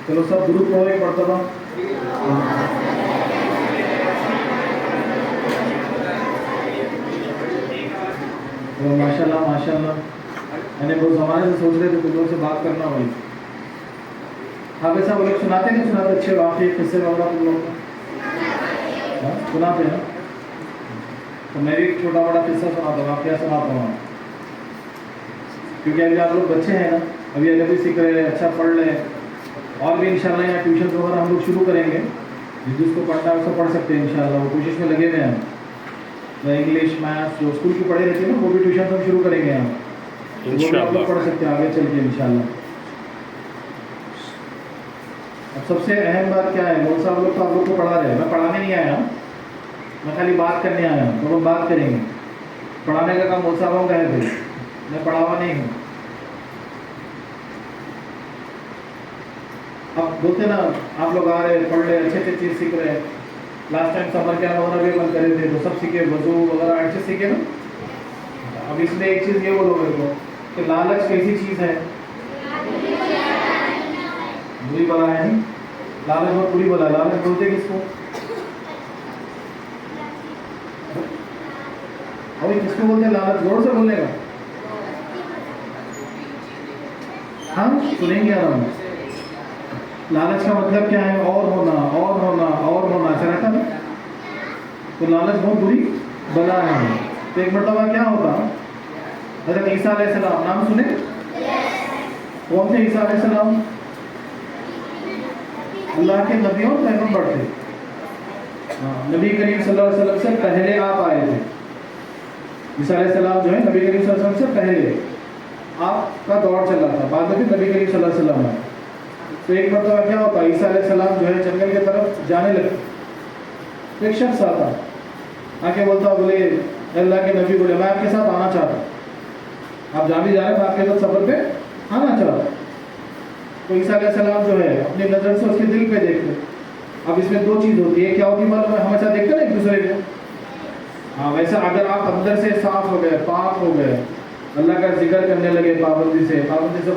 چلو سب درود پڑھو ایک مرتبہ. ماشاء اللہ ماشاء اللہ. میں نے بہت زمانے سے سوچ رہے تھے کچھ لوگوں سے بات کرنا ہوئی. حافظ صاحب وہ لوگ سناتے نہیں سناتے اچھے واقعے قصے وغیرہ تم لوگ سناتے ہیں؟ تو میں بھی ایک چھوٹا بڑا قصہ سناتا ہوں, واقعہ سناتا ہوں. کیونکہ ابھی آپ لوگ بچے ہیں نا, ابھی عربی سیکھ رہے ہیں, اچھا پڑھ رہے ہیں, اور بھی انشاءاللہ یہاں ٹیوشن وغیرہ ہم لوگ شروع کریں گے. جس کو پڑھنا ہے اس کو پڑھ سکتے ہیں انشاءاللہ, وہ کوشش میں لگے ہوئے ہیں. انگلش میتھس جو اسکول کی پڑھائی رہتی ہے نا وہ بھی ٹیوشن ہم شروع کریں گے یہاں, وہ بھی آپ لوگ پڑھ سکتے ہیں آگے چل کے انشاءاللہ. اب سب سے اہم بات کیا ہے, مول صاحب لوگ تو آپ لوگ کو پڑھا رہے ہیں, میں پڑھانے نہیں آیا ہوں, میں خالی بات کرنے آیا ہوں. تو ہم بات کریں گے. پڑھانے کا کام مول صاحب کہے تھے, میں پڑھاوا نہیں ہوں. اب بولتے نا آپ لوگ آ رہے پڑھ رہے اچھے اچھے چیز سیکھ رہے ہیں. لاسٹ ٹائم سمر کیمپ وغیرہ بھی بند کرے تھے تو سب سیکھے, وضو وغیرہ اچھے سیکھے نا. اب اس میں ایک چیز یہ بولو میرے کو کہ لالچ کیسی چیز ہے؟ بری بلا ہے. نہیں, لالچ بہت بری بلا. لالچ بولتے کس کو؟ ابھی کس کو بولتے ہیں لالچ؟ زور سے بولنے کا. ہاں سنیں گے آرام. لالچ کا مطلب کیا ہے؟ اور ہونا اور ہونا اور ہونا اچھا رہتا نا. تو لالچ بہت بری بلا ہے. تو ایک مرتبہ کیا ہوتا, حضرت عیسیٰ علیہ السلام نام سنے؟ کون تھے عیسیٰ علیہ السلام؟ اللہ کے نبی اور پیغمبر تھے. نبی کریم صلی اللہ علیہ وسلم سے پہلے آپ آئے تھے. عیسیٰ علیہ السلام جو ہے نبی کریم صلی اللہ علیہ وسلم سے پہلے آپ کا دور چل رہا تھا, بعد میں بھی نبی کریم صلی اللہ علیہ وسلم آئے. تو ایک مرتبہ کیا ہوتا, عیسیٰ علیہ السلام جو ہے جنگل کی طرف جانے لگے. ایک شخص آتا آ کے بولتا, بولے اللہ کے نبی, بولے میں آپ کے ساتھ آنا چاہتا ہوں, آپ جہاں بھی جا رہے ہیں میں آپ کے ساتھ سفر پہ آنا چاہتا ہوں. تو عیسیٰ علیہ السلام جو ہے اپنی نظر سے اس کے دل پہ دیکھتے. اب اس میں دو چیز ہوتی ہے, کیا ہوتی ہے معلوم ہے, ہم ایسا دیکھتے نا ایک دوسرے کو. ہاں ویسا اگر آپ اندر سے صاف ہو گئے, پاک ہو گئے, اللہ کا ذکر کرنے لگے پابندی سے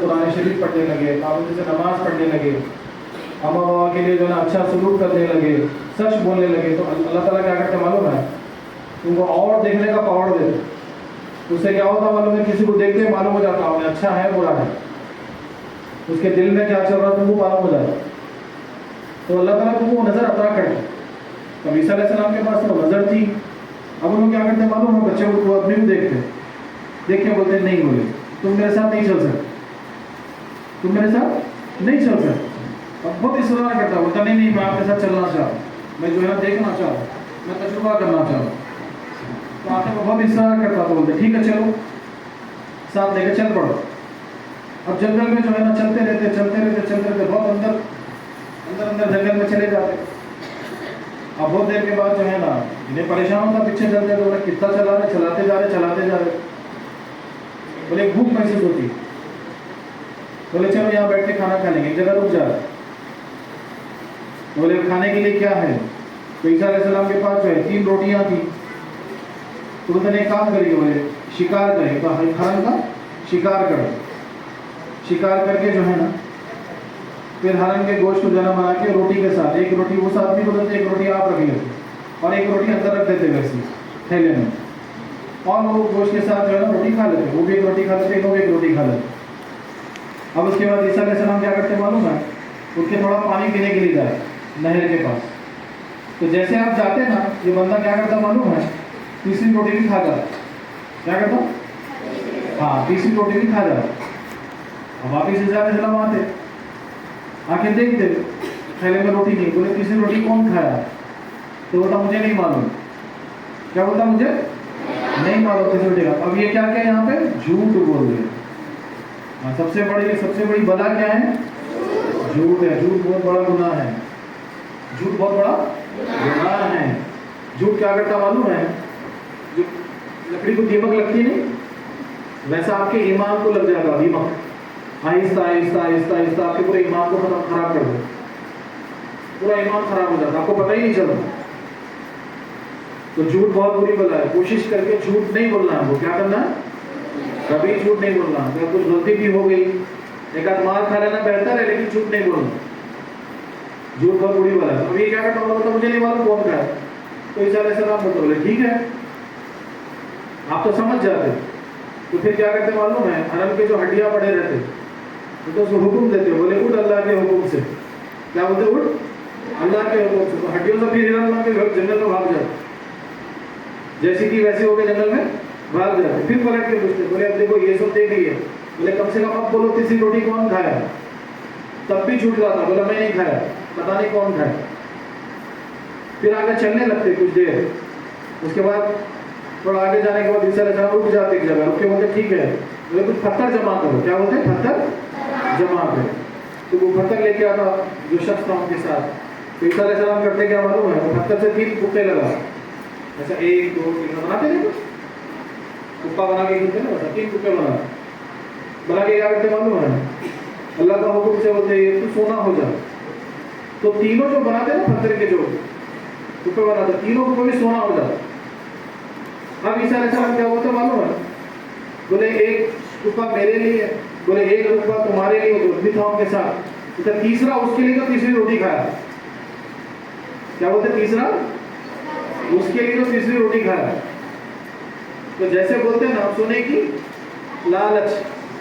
قرآن شریف پڑھنے لگے, پابندی سے نماز پڑھنے لگے, اماں بابا کے لیے جو ہے نا اچھا سلوک کرنے لگے, سچ بولنے لگے, تو اللہ تعالیٰ کیا کرتے معلوم ہے, تم کو اور دیکھنے کا پاور دیتے. اس سے کیا ہوتا معلوم ہے, کسی کو دیکھتے معلوم ہو جاتا ہوں اچھا ہے برا ہے, اس کے دل میں کیا چل رہا تم کو معلوم ہو جاتا. تو اللہ تعالیٰ تم کو نظر عطا کرتے. اب عیسیٰ علیہ السلام کے پاس تو نظر تھی. اب انہوں کیا کرتے معلوم ہے, بچے کو آدمی کو دیکھتے, دیکھ کے بولتے نہیں, بولے تم میرے ساتھ نہیں چل سکتے, تم میرے ساتھ نہیں چل سکتے. اب بہت اصرار کرتا, بولتا نہیں نہیں میں آپ کے ساتھ چلنا چاہتا, میں جو ہے نا دیکھنا چاہتا, میں تجربہ کرنا چاہتا. تو آخر میں بہت اصرار کرتا, تو بولتے ٹھیک ہے چلو ساتھ لے کے چل پڑو. اب جنگل میں جو ہے نا چلتے رہتے, بہت اندر جنگل میں چلے جاتے. اب بہت دیر کے بعد جو ہے نا انہیں پریشان ہوتا, پیچھے چلتے تو کتنا چلا رہے, چلاتے جا رہے. بولے ایک بھوک محسوس ہوتی, بولے چلو یہاں بیٹھ کے کھانا کھا لیں گے, ایک جگہ رک جا رہے. بولے کھانے کے لیے کیا ہے؟ تو عیسیٰ علیہ السلام کے پاس جو ہے 3 روٹیاں تھیں. تو بولتے ایک کام کریے, بولے شکار کریں, تو ہرن کا شکار کرو. شکار کر کے جو ہے نا پھر ہرن کے گوشت کو جنا بنا کے روٹی کے ساتھ, ایک روٹی اس آدمی کو دیتے, ایک روٹی آپ رکھ لیتے, اور ایک روٹی اندر رکھ دیتے ویسے تھیلے میں, اور وہ گوشت کے ساتھ جو ہے نا روٹی کھا لیتے, وہ بھی ایک روٹی کھا لیتے, وہ بھی ایک روٹی کھا لیتے. اب اس کے بعد عیسیٰ علیہ السلام کیا کرتے معلوم ہے, اٹھ کے تھوڑا پانی پینے کے لیے جائے نہر کے پاس. تو جیسے آپ جاتے نا, یہ بندہ کیا کرتا معلوم ہے, تیسری روٹی بھی کھا جاتا. کیا کرتا؟ ہاں تیسری روٹی بھی کھا جاتا. اب واپس عیسیٰ علیہ السلام آتے, آ کے دیکھتے تھیلے میں روٹی نہیں. بولے تیسری روٹی کون کھایا؟ تو بولتا مجھے نہیں معلوم. کیا بولتا مجھے نہیں معلوم تیسری روٹی کا. اب یہ کیا کیا یہاں پہ جھوٹ بول رہے. سب سے بڑی بلا کیا ہے؟ جھوٹ ہے. جھوٹ بہت بڑا گناہ ہے. جھوٹ بہت بڑا گناہ ہے. جھوٹ کیا کرتا معلوم ہے, جو لکڑی کو دیمک لگتی نہیں, ویسا آپ کے ایمان کو لگ جائے گا دیمک. آہستہ آہستہ آپ کے پورے ایمان کو خراب کر دے, پورا ایمان خراب ہو جاتا, آپ کو پتہ ہی نہیں چلتا. تو جھوٹ بہت بری بلا ہے. کوشش کر کے جھوٹ نہیں بولنا ہے. وہ کیا کرنا ہے, کبھی جھوٹ نہیں بولنا. اگر کچھ غلطی بھی ہو گئی, ایک آدھ مار کھا لینا بہتر ہے, لیکن جھوٹ نہیں بولنا. झूठ बहुत बुरी वाला है। अब ये क्या करता हूँ, मुझे नहीं मालूम कौन खाया। तो ईसा अलैहिस्सलाम बोलते, बोले ठीक है, आप तो समझ जाते। तो फिर क्या करते मालूम है, हरम के जो हड्डियाँ पड़े रहते तो उसको हुक्म देते, बोले उठ अल्लाह के हुक्म से। क्या बोलते, उठ अल्लाह के हुक्म से। तो हड्डियों से फिर हिरन बन के जंगल में भाग जाते, जैसी की वैसी हो गए जंगल में भाग जाते। फिर पलट के पूछते, बोले अब देखो ये सब देख लिए, बोले कम से कम अब बोलो तीसरी रोटी कौन खाया। तब भी छूट रहा था, बोला मैं नहीं खाया, पता नहीं कौन खाया। फिर आगे चलने लगते कुछ देर, उसके बाद थोड़ा आगे जाने के बाद ईसा अलैहिस्सलाम रुक जाते एक जगह, रुक के बोलते ठीक है, बोले कुछ पत्थर जमा करो। क्या बोलते हैं, पत्थर जमा करो। तो वो पत्थर लेके आता जो शख्स था उनके साथ। तो ईसा अलैहिस्सलाम करते क्या मालूम है, वो पत्थर से 3 कुप्पे लगा, ऐसा 1 2 3 बनाते थे, कुप्पा बना के गिनते ना, वैसा 3 कुप्पे बना के क्या करते मालूम है, अल्लाह का हुक्म से बोलते ये तू सोना हो जा। तो तीनों जो बनाते ना पत्थर के जो कुप्पे बनाते, तीनों कुप्पे भी सोना हो जाता। अब ईसा अलैहिस्सलाम क्या बोलते मालूम है, बोले एक कुप्पा मेरे लिए, बोले एक कुप्पा तुम्हारे लिए जो भी था उनके साथ, तो तीसरा उसके लिए, तो तीसरी रोटी खाया। क्या बोलते, तीसरा उसके लिए तो तीसरी रोटी खाया। तो जैसे बोलते हैं ना सोने की लालच,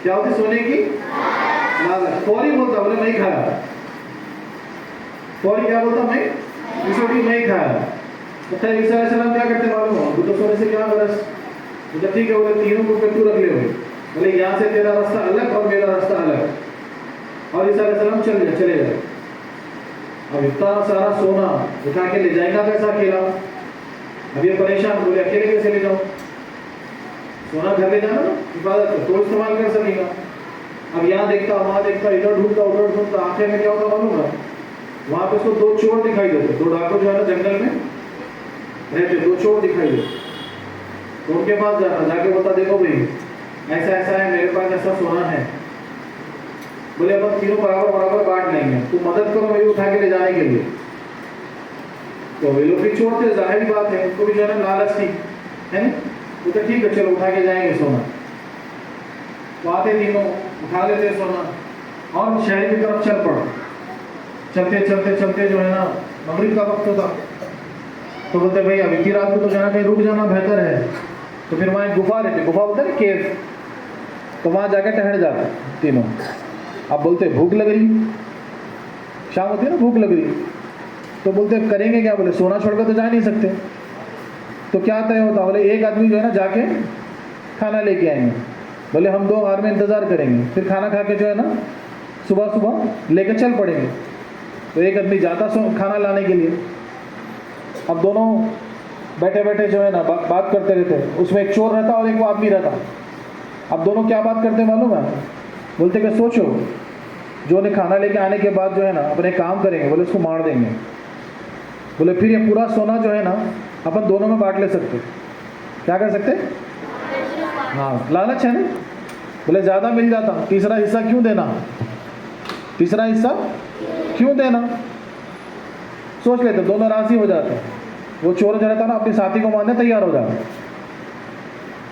क्या होती सोने की लालच, फौरी बोलता, बोले नहीं खाया, फौरी क्या बोलता, मैं इस रोटी नहीं खाया। तो ईसा अलैहिस्सलाम क्या करते मालूम हो, तो सोने से क्या बरस, तो ठीक है, बोले तीनों को तू रख ले, बोले यहाँ से तेरा रास्ता अलग और मेरा रास्ता अलग। और ईसा अलैहिस्सलाम चले जाए। अब इतना सारा सोना उठा के ले जाएगा कैसा अकेला, अब ये परेशान, बोले अकेले कैसे ले जाऊँ, सोना घर ले जाना हिफाजत तो इस्तेमाल कर सकेगा। अब यहाँ देखता वहाँ देखता, इधर ढूंढता उधर ढूंढता, आखिर में क्या होता मालूम है, वहाँ पे उसको 2 चोर दिखाई देते, 2 डाकू जो है ना जंगल में रहते, 2 चोर दिखाई देते। तो उनके पास जाता, जाके बोलता देखो भाई ऐसा ऐसा है, मेरे पास ऐसा सोना है। बोले अपन तीनों बराबर बराबर बांट लेंगे, तो मदद करो मेरी उठा के ले जाने के लिए। तो वे लोग भी चोर थे, जाहिर बात है उनको भी जो है ना लालच थी, है ना, वो तो ठीक है चलो उठा के जाएंगे सोना। तो आते तीनों उठा लेते सोना और शहर की तरफ चल पड़ो। चलते चलते चलते जो है ना मगरिब का वक्त होता, तो बोलते भाई अब इतनी रात को तो जाना, कहीं रुक जाना बेहतर है। तो फिर वहाँ एक गुफा रहती, गुफा बोलते हैं केव, तो वहाँ जाके ठहर जाते तीनों। अब बोलते भूख लग रही, शाम होती है ना, भूख लग रही, तो बोलते करेंगे क्या, बोले सोना छोड़कर तो जा नहीं सकते। तो क्या तय होता, बोले एक आदमी जो है ना जाके खाना लेके आएंगे, बोले हम 2 घर में इंतज़ार करेंगे, फिर खाना खा के जो है ना सुबह सुबह लेके चल पड़ेंगे। तो एक आदमी जाता खाना लाने के लिए। अब दोनों बैठे बैठे जो है ना बात करते रहते, उसमें एक चोर रहता और एक वो आदमी रहता। अब दोनों क्या बात करते मालूम है, बोलते कि सोचो जो ने खाना लेके आने के बाद जो है ना अपने काम करेंगे, बोले उसको मार देंगे, बोले फिर ये पूरा सोना जो है ना अपन दोनों में बांट ले सकते। क्या कर सकते, हाँ लालच है ना, बोले ज़्यादा मिल जाता, तीसरा हिस्सा क्यों देना, तीसरा हिस्सा क्यों देना, सोच लेते, दोनों राजी हो जाते। वो चोर जो रहता ना अपने साथी को मारने तैयार हो जाता।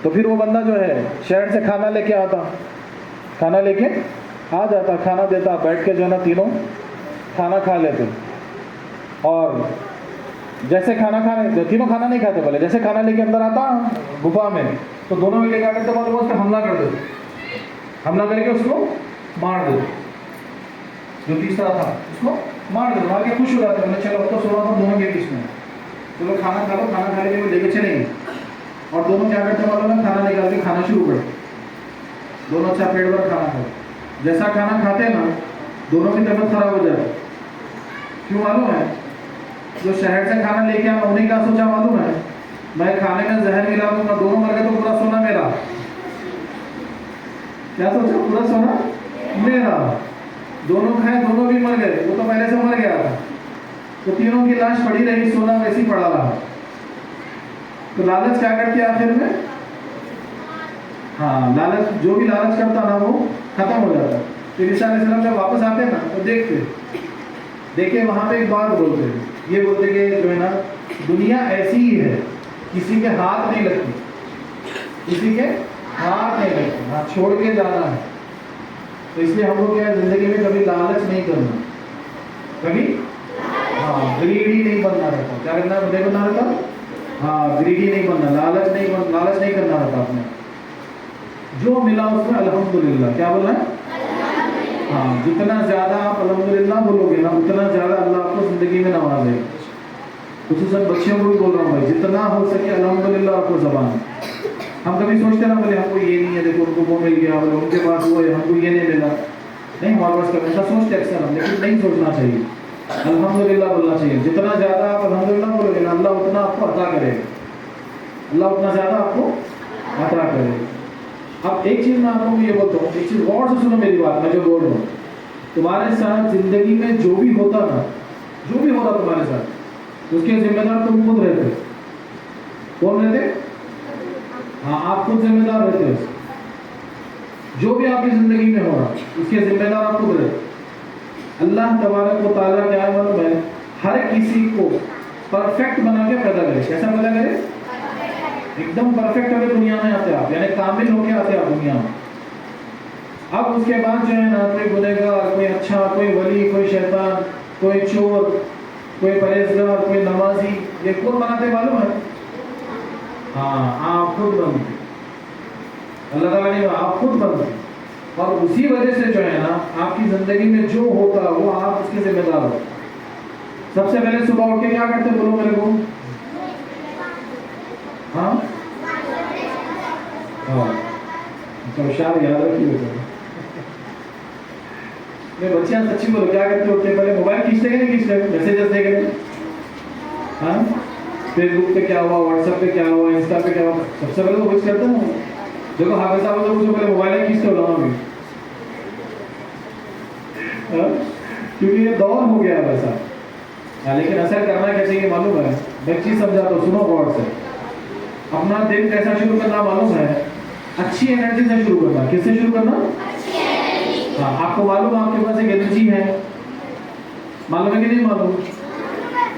तो फिर वो बंदा जो है शहर से खाना लेके आता, खाना लेके आ जाता, खाना देता, बैठ के जो है ना तीनों खाना खा लेते। और जैसे खाना खाने, तीनों खाना नहीं खाते, बोले जैसे खाना लेके अंदर आता गुफा में, तो दोनों मिलकर क्या करते, वो उसका हमला कर देते, हमला करके उसको मार देते। जो तीसरा था उसको मार देते, मार के खुश हो जाते, बोले चलो अब तो सोना तो दोनों के बीच में, चलो खाना खा लो, खाना खा लेके वो लेके चलेंगे। और दोनों क्या करते मालूम है, खाना निकाल के खाना शुरू करते, दोनों अच्छा पेट भर खाना खाओ। जैसा खाना खाते हैं ना दोनों की तबीयत खराब हो जाती। क्यों मालूम है, जो शहर से खाना लेके आना उन्हें क्या सोचा मालूम है, मैं खाने में जहर मिला दूंगा, दोनों मर गए तो पूरा सोना मेरा। क्या सोचा, पूरा सोना मेरा, दोनों खाए दोनों भी मर गए, वो तो पहले से मर गया था। तो तीनों की लाश पड़ी रही, सोना वैसे ही पड़ा रहा। तो लालच क्या करती है आखिर में, हाँ लालच, जो भी लालच करता ना वो खत्म हो जाता। तो ईसा अलैहिस्सलाम जब वापस आते हैं ना तो देखिए वहाँ पे एक बात बोलते हैं, ये बोलते कि जो है ना दुनिया ऐसी ही है, किसी के हाथ नहीं लगती, किसी के हाथ नहीं लगती, हाँ छोड़ के जाना है। तो इसलिए हम लोग क्या ज़िंदगी में कभी लालच नहीं करना, कभी ग्रीडी नहीं बनना रहता, क्या करना नहीं बनना रहता, हाँ ग्रीडी नहीं बनना, लालच नहीं करना रहता आपने, जो मिला उसमें अल्हम्दुलिल्लाह, क्या बोलना है, हाँ जितना ज़्यादा आप अल्हम्दुलिल्लाह बोलोगे ना उतना ज़्यादा अल्लाह आपको ज़िंदगी में नवाजेगा। खुसूसन बच्चियों को भी बोल रहा हूँ भाई, जितना हो सके अल्हम्दुलिल्लाह आपको ज़बान। हम कभी सोचते ना बोले हमको ये नहीं है, देखो उनको वो मिल गया, बोले उनके पास वो है, हमको ये नहीं मिला, नहीं हमारे पास कभी ऐसा सोचते अक्सर हम, लेकिन नहीं सोचना चाहिए, अल्हम्दुलिल्लाह बोलना चाहिए। जितना ज़्यादा आप अल्हम्दुलिल्लाह बोलोगे ना अल्लाह उतना आपको अता करेगा, अल्लाह उतना ज़्यादा आपको अता करेगा। अब एक चीज़ मैं आपको ये बोलता हूँ, एक चीज़ गौर से सुनो मेरी बात, मैं जो बोल रहा हूँ, तुम्हारे साथ ज़िंदगी में जो भी होता ना, जो भी हो रहा तुम्हारे साथ, उसके जिम्मेदार तुम खुद रहते। कौन रहते? हाँ आप खुद जिम्मेदार रहते हो। जो भी आपकी ज़िंदगी में हो रहा उसके जिम्मेदार आप खुद रहते। अल्लाह तबारक व तआला क्या है मालूम है, हर किसी को परफेक्ट बना के पैदा करे। कैसा पैदा करे? एकदम परफेक्ट होकर दुनिया में आते आप, यानी कामिल होके आते आप दुनिया में। अब उसके बाद जो है ना, कोई गुनहगार, कोई अच्छा, कोई वली, कोई शैतान, कोई चोर, कोई परहेजगार, कोई नमाजी, ये कौन बनाते मालूम है? हाँ आप खुद बनते, अल्लाह ताला ने आप खुद बनते। और उसी वजह से जो है ना आपकी ज़िंदगी में जो होता है वो आप उसके जिम्मेदार हो। सबसे पहले सुबह उठ के क्या करते, बोलो मेरे को? हाँ तो शायद याद रखिए। मैं बच्चियाँ सच्ची बोलो, क्या करते होते? पहले मोबाइल खींचते कि नहीं खींचते? मैसेजेस देख रहे, हाँ फेसबुक पे क्या हुआ, व्हाट्सएप पे क्या हुआ, इंस्टा पे क्या हुआ, सबसे पहले तो कुछ करते हैं। देखो हाफिज साहब तो मुझे पहले मोबाइल खींचते हो ना अभी, क्योंकि ये दौर हो गया है वैसा। लेकिन असर करना क्या चाहिए मालूम है? एक चीज़ समझा तो सुनो गौर से। अपना दिन कैसा शुरू करना मालूम है? अच्छी एनर्जी से शुरू करना। किससे शुरू करना? हाँ आपको मालूम है आपके पास एक एनर्जी है, मालूम है कि नहीं मालूम?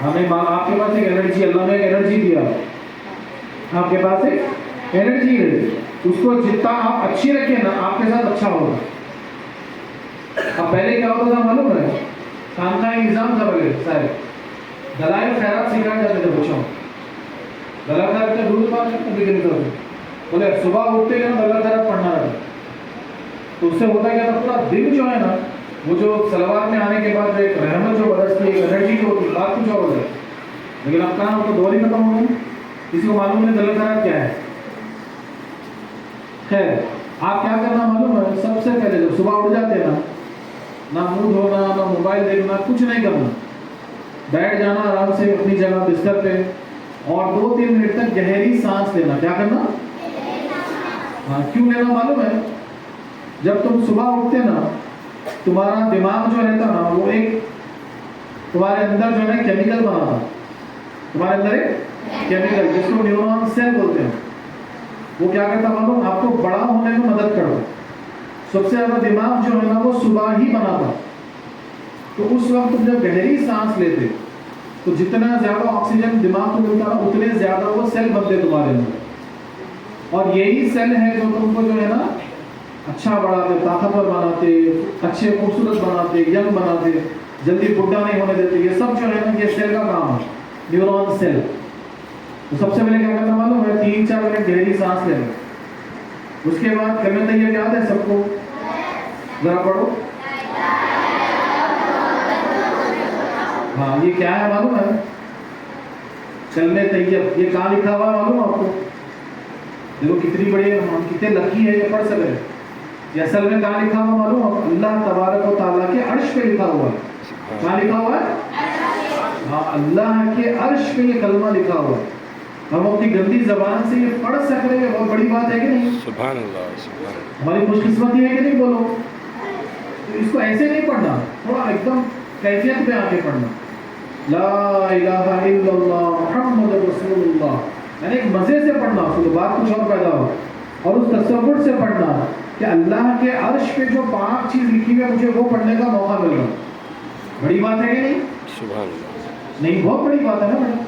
हमें आपके पास एक एनर्जी, अल्लाह ने एक एनर्जी दिया, आपके पास एक एनर्जी है, उसको जितना आप अच्छी रखें ना आपके साथ अच्छा होगा। अब पहले क्या होता था मालूम है? खानका एग्जाम था पहले साहब, दलाइल खैरात सिखाए जाते थे बच्चों। दलाइल खैरात का दूर बात कभी कभी तो बोले सुबह उठते हैं ना दलाइल खैरात पढ़ना रहता, तो उससे होता क्या था, पूरा दिन जो है ना वो जो सलवार में आने के बाद एक रहमत जो बरसती है, एनर्जी जो होती है, बात कुछ और हो जाए। लेकिन अब कहाँ तो दौर ही खत्म हो गई, किसी को मालूम नहीं दलाइल खैरात क्या है। खैर आप क्या करना मालूम है? सबसे पहले जब सुबह उठ जाते हैं ना मुंह धोना, ना मोबाइल देखना, कुछ नहीं करना, बैठ जाना आराम से अपनी जगह बिस्तर पे और 2-3 मिनट तक गहरी सांस लेना। क्या करना? हाँ क्यों लेना मालूम है? जब तुम सुबह उठते ना तुम्हारा दिमाग जो रहता ना वो एक तुम्हारे अंदर जो है केमिकल बनाता, तुम्हारे अंदर एक केमिकल जिसको न्यूरॉन सेल बोलते हैं, वो क्या करता मालूम? आपको बड़ा होने में मदद करता। सबसे ज़्यादा दिमाग जो है ना वो सुबह ही बनाता। तो उस वक्त तुम जब गहरी सांस लेते तो जितना ज़्यादा ऑक्सीजन दिमाग को मिलता ना उतने ज़्यादा वो सेल बनते तुम्हारे अंदर, और यही सेल है जो तुमको जो है ना अच्छा बढ़ाते, ताकतवर बनाते, अच्छे खूबसूरत बनाते, यंग बनाते, जल्दी बुढ़ा नहीं होने देते। ये सब जो है ना ये सेल का काम है, न्यूरॉन सेल। तो सबसे पहले क्या करना मालूम है? 3-4 मिनट गहरी सांस लेना। उसके बाद कलमे तैयब याद है सबको? जरा पढ़ो। हाँ ये क्या है मालूम है? कलमे तैयब। ये कहाँ लिखा हुआ है मालूम आपको? देखो कितनी बड़ी, हम कितने लकी है ये पढ़ सकते हैं। ये असल में कहाँ लिखा हुआ मालूम? अल्लाह तबारक व तआला के अर्श पे लिखा हुआ है। कहाँ लिखा हुआ है? हाँ अल्लाह के अर्श पे ये कलमा लिखा हुआ है। हम अपनी गंदी जबान से ये पढ़ सक रहे हैं, बहुत बड़ी बात है कि नहीं? सुभान अल्लाह, सुभान अल्लाह। हमारी खुशकिस्मती है कि नहीं बोलो? तो इसको ऐसे नहीं पढ़ना, थोड़ा एकदम कैफियत पे आके पढ़ना। ला इलाहा इल्लल्लाह मुहम्मद रसूलुल्लाह, यानी एक मज़े से पढ़ना, उसको बात कुछ और पैदा हो, और उस तसव्वुर से पढ़ना कि अल्लाह के अर्श पे जो पाक चीज़ लिखी है मुझे वो पढ़ने का मौका मिल रहा। बड़ी बात है कि नहीं? सुभान अल्लाह। नहीं बहुत बड़ी बात है ना बेटा।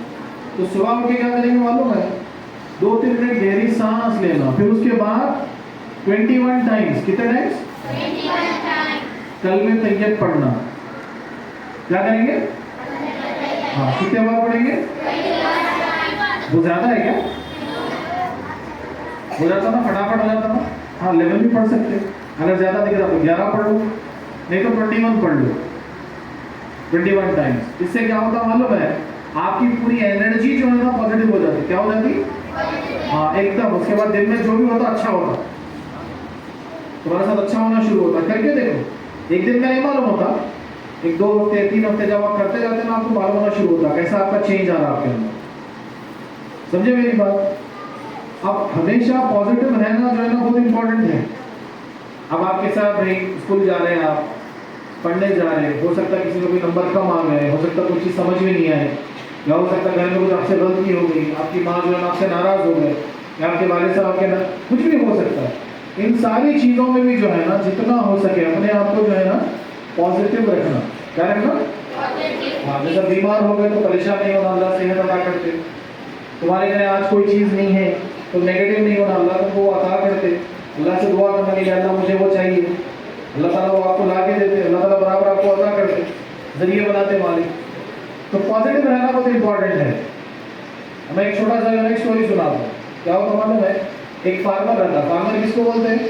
तो सुबह उठ के क्या करेंगे मालूम है? 2-3 मिनट गहरी सांस लेना, फिर उसके बाद 21 टाइम्स, कितने टाइम्स? 21 टाइम्स कलमे तैयब पढ़ना। क्या करेंगे? हाँ कितने बार पढ़ेंगे? वो ज़्यादा है क्या? हो जाता ना, फटाफट हो जाता ना। हाँ 11 भी पढ़ सकते, अगर ज़्यादा दिख रहा तो 11 पढ़ लो, नहीं तो 21 पढ़ लो, 21 टाइम्स। इससे क्या होता मालूम है? आपकी पूरी एनर्जी जो है ना पॉजिटिव हो जाती। क्या हो जाती? हाँ एकदम। उसके बाद दिन में जो भी होता अच्छा होता, तुम्हारे साथ अच्छा होना शुरू होता। करके देखो, एक दिन में नहीं मालूम होता, एक 2 हफ्ते 3 हफ्ते जब आप करते जाते ना, आपको मालूम होना शुरू होता कैसा आपका चेंज आ रहा है आपके अंदर। समझे मेरी बात? अब हमेशा पॉजिटिव रहना जो है ना बहुत इंपॉर्टेंट है। अब आपके साथ भाई स्कूल जा रहे हैं, आप पढ़ने जा रहे हैं, हो सकता है किसी को कोई नंबर कम आ गए, हो सकता है कुछ चीज़ समझ में नहीं आए, या हो सकता है घर में कुछ आपसे गलती हो गई, आपकी माँ जो है ना आपसे नाराज़ हो गए, या आपके वालिद साहब आपके ना, कुछ भी हो सकता है। इन सारी चीज़ों में भी जो है ना जितना हो सके अपने आप को जो है ना पॉजिटिव रखना। क्या रखना? हाँ जैसा बीमार हो गए तो परेशान नहीं होना, अल्लाह सेहत अता करते। तुम्हारे घर आज कोई चीज़ नहीं है तो नेगेटिव नहीं होना, अल्लाह तुमको वो अता करते। अल्लाह से दुआ करना कि अल्लाह मुझे वो चाहिए, अल्लाह ताला वो आपको ला के देते, अल्लाह ताला बराबर आपको अता करते, जरिए बनाते मालिक। तो पॉजिटिव रहना बहुत इंपॉर्टेंट है। मैं एक छोटा सा एक स्टोरी सुनाता हूँ। क्या होता मालूम है? एक फार्मर रहता। फार्मर किसको बोलते हैं?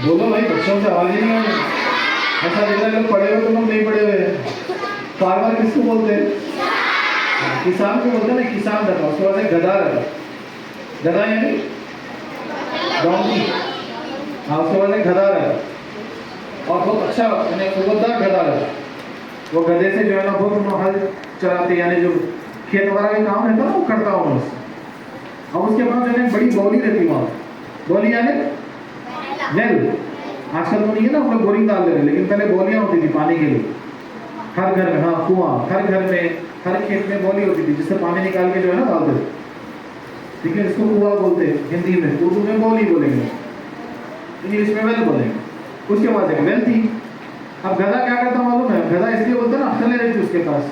बोलो भाई, बच्चों से आवाज ही नहीं आ रही। ऐसा लग रहा है लोग पढ़े हुए तो लोग नहीं पढ़े हुए हैं। फार्मर किसको बोलते हैं? किसान को बोलते हैं ना। किसान रहता, उसके पास एक गधा रहता। गधा यानी डोंकी। हाँ उसके पास एक गधा रहता और बहुत अच्छा यानी कुवतदार गधा रहता। वो गधे से जो है ना बहुत हल चलाते, यानी जो खेत वगैरह का काम रहता है ना वो करता हूँ उससे। अब उसके पास जो है बड़ी बोली रहती वहाँ। बोली यानी वेल। आजकल तो नहीं है ना, हम लोग बोरिंग डाल रहे हैं, लेकिन पहले बोलियाँ होती थी पानी के लिए। हर घर में, हाँ कुआं, हर घर में हर खेत में बोली होती थी जिससे पानी निकाल के जो है ना डालते थे। ठीक है, इसको कुआं बोलते हैं हिंदी में, उर्दू में बोली बोलेंगे, इंग्लिश में वेल बोलेंगे। उसके बाद एक वेल थी। अब गधा क्या करता मालूम है? गधा इसलिए बोलते ना अक्ल रहती उसके पास।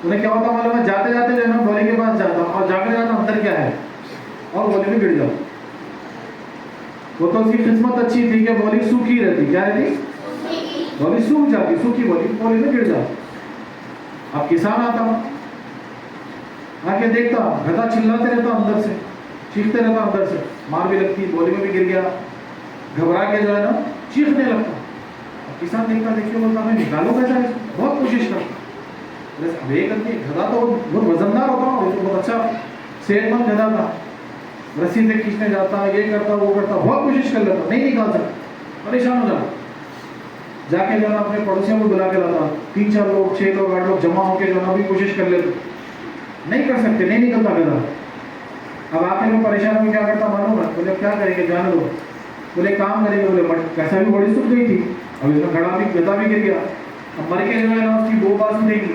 उन्हें क्या होता मालूम है? जाते जाते जो है ना बोली के पास जाता और जाकर जाता अंदर क्या है और बोली में गिर जाओ। वो तो उसकी किस्मत अच्छी थी कि बोली सूखी रहती। क्या रहती? बोली सूख जाती, सूखी बोली में गिर जाओ। अब किसान आता आके देखता गधा चिल्लाते रहता अंदर से, चीखते रहता अंदर से, मार भी लगती, बोली में भी गिर गया, घबरा के जो है ना चीखने लगता। किसान देखता, देखिए बोलता मैं निकालो कैसा है, बहुत कोशिश करता। गधा तो बहुत वजनदार होता, बहुत अच्छा सेहतमंद गधा था। रस्सी से खींचने जाता, ये करता वो करता, बहुत कोशिश कर लेता, नहीं निकाल सकता, परेशान हो जाता। जाके जो है अपने पड़ोसियों को बुला के लाता, 3-4 लोग 6 लोग 8 लोग जमा होकर जो है भी कोशिश कर लेते, नहीं कर सकते, नहीं निकलता गधा। अब आके लोग परेशान हो क्या करता मालूम है? बोले क्या करेंगे, जाने दो। बोले काम करेंगे। बोले कैसा भी बड़ी सूख गई थी, अब इसमें खड़ा भी गधा भी गिर गया, अब मर के जो है ना उसकी 2 बार सुनेगी।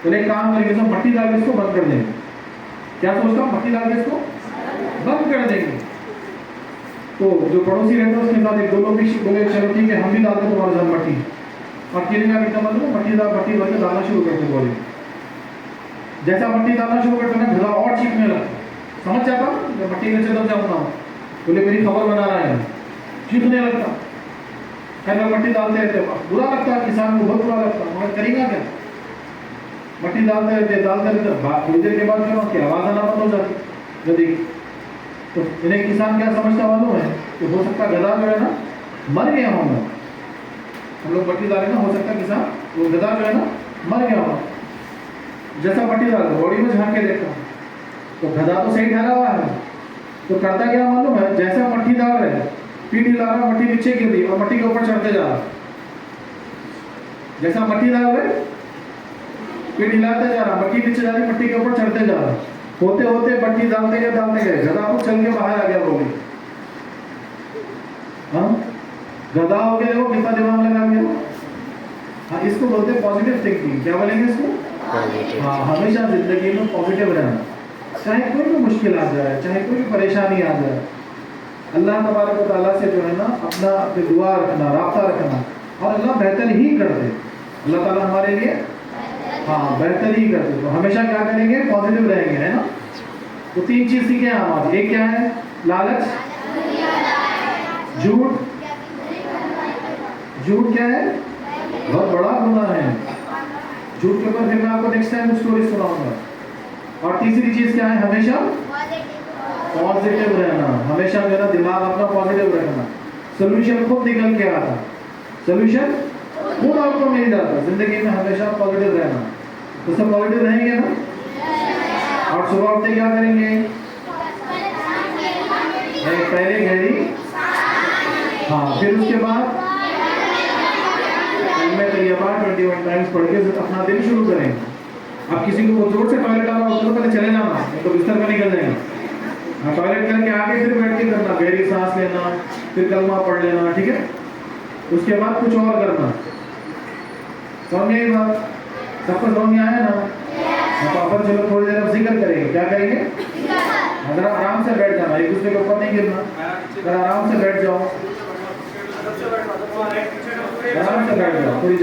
बोले काम करेंगे, सब मट्टी डाल के इसको बंद कर देंगे। क्या सोचता हूँ? मट्टी डाल के इसको बंद कर देंगे। तो जो पड़ोसी रहता है उसके साथ 1-2 लोग भी बोले चलो ठीक है हम भी डालते तुम्हारे साथ मट्टी। और अकेले में क्या मतलब मट्टी भर के डालना शुरू करते बोले। जैसा मट्टी डालना शुरू करते ना गधा और चीखने लगता, समझ जाता मैं मट्टी में चल जाऊँगा, बोले मेरी खबर बना रहा है, चीखने लगता। खैर मैं मट्टी डालते रहते, बुरा लगता है किसान को, बहुत बुरा लगता, मगर करेगा क्या? मट्टी डालते रहते थोड़ी देर के बाद क्या आवाज़ आना बंद हो जाती नदी। तो इन्हें किसान क्या समझता मालूम है कि हो सकता गधा जो है ना मर गया होगा। हम लोग मट्टी डालें ना, हो सकता किसान वो गधा जो है ना मर गया होगा। जैसा मट्टी डाल बॉडी में झाँक के देखता तो गधा तो सही ठहरा हुआ है। तो करता क्या मालूम है? जैसा मट्टी डाल रहे हैं, पीठ हिला रहा, मट्टी नीचे गिर रही और मट्टी के ऊपर चढ़ते जा रहा। जैसा मट्टी डाल रहे, पीठ हिलाते जा रहा, मट्टी नीचे जा रही, मट्टी के ऊपर चढ़ते जा रहा। होते होते मट्टी डालते गए गधा को चल के बाहर आ गया बोली। हाँ गधा हो गया, देखो कितना दिमाग लगा गया। हाँ इसको बोलते हैं पॉजिटिव थिंकिंग। क्या बोलेंगे इसको? हाँ हमेशा जिंदगी में पॉजिटिव रहना, चाहे कोई भी मुश्किल आ जाए, चाहे कोई भी परेशानी आ जाए, अल्लाह तबारक व तआला से जो है ना अपना दुआ रखना, राब्ता रखना, और अल्लाह बेहतर ही कर दे। अल्लाह ताला हमारे लिए हाँ बेहतर ही कर दे। तो हमेशा क्या करेंगे? पॉजिटिव रहेंगे, है ना। तो 3 चीज़ सीखे हम आज। एक क्या है? लालच, झूठ। झूठ क्या है? बहुत बड़ा गुनाह है। झूठ के ऊपर फिर मैं आपको नेक्स्ट टाइम स्टोरी सुनाऊंगा। और तीसरी चीज क्या है, हमेशा पॉजिटिव रहना, हमेशा मेरा दिमाग अपना पॉजिटिव रखना। सोल्यूशन खुद निकल के आता, सोल्यूशन खुद आपको मिल जाता। जिंदगी में हमेशा पॉजिटिव रहना। तो सब पॉजिटिव रहेंगे ना? और सुबह उठते क्या करेंगे? पहले गहरी, हाँ, फिर उसके बाद 21 टाइम्स पढ़ के अपना दिन शुरू करेंगे। आप किसी को जोर से टॉयलेट आना हो तो पहले चले जाना, नहीं तो बिस्तर में निकल जाएंगे। टॉयलेट करके आके फिर बैठ के करना, गहरी सांस लेना, फिर कलमा पढ़ लेना, ठीक है? उसके बाद कुछ और करना। समझ में आई बात? सबको समझ में आया ना? तो अपन चलो थोड़ी देर अब जिक्र करेंगे। क्या करेंगे? अगर आराम से बैठ जाना, एक दूसरे के ऊपर नहीं गिरना। अगर आराम से बैठ जाओ, आराम से बैठ जाओ, थोड़ी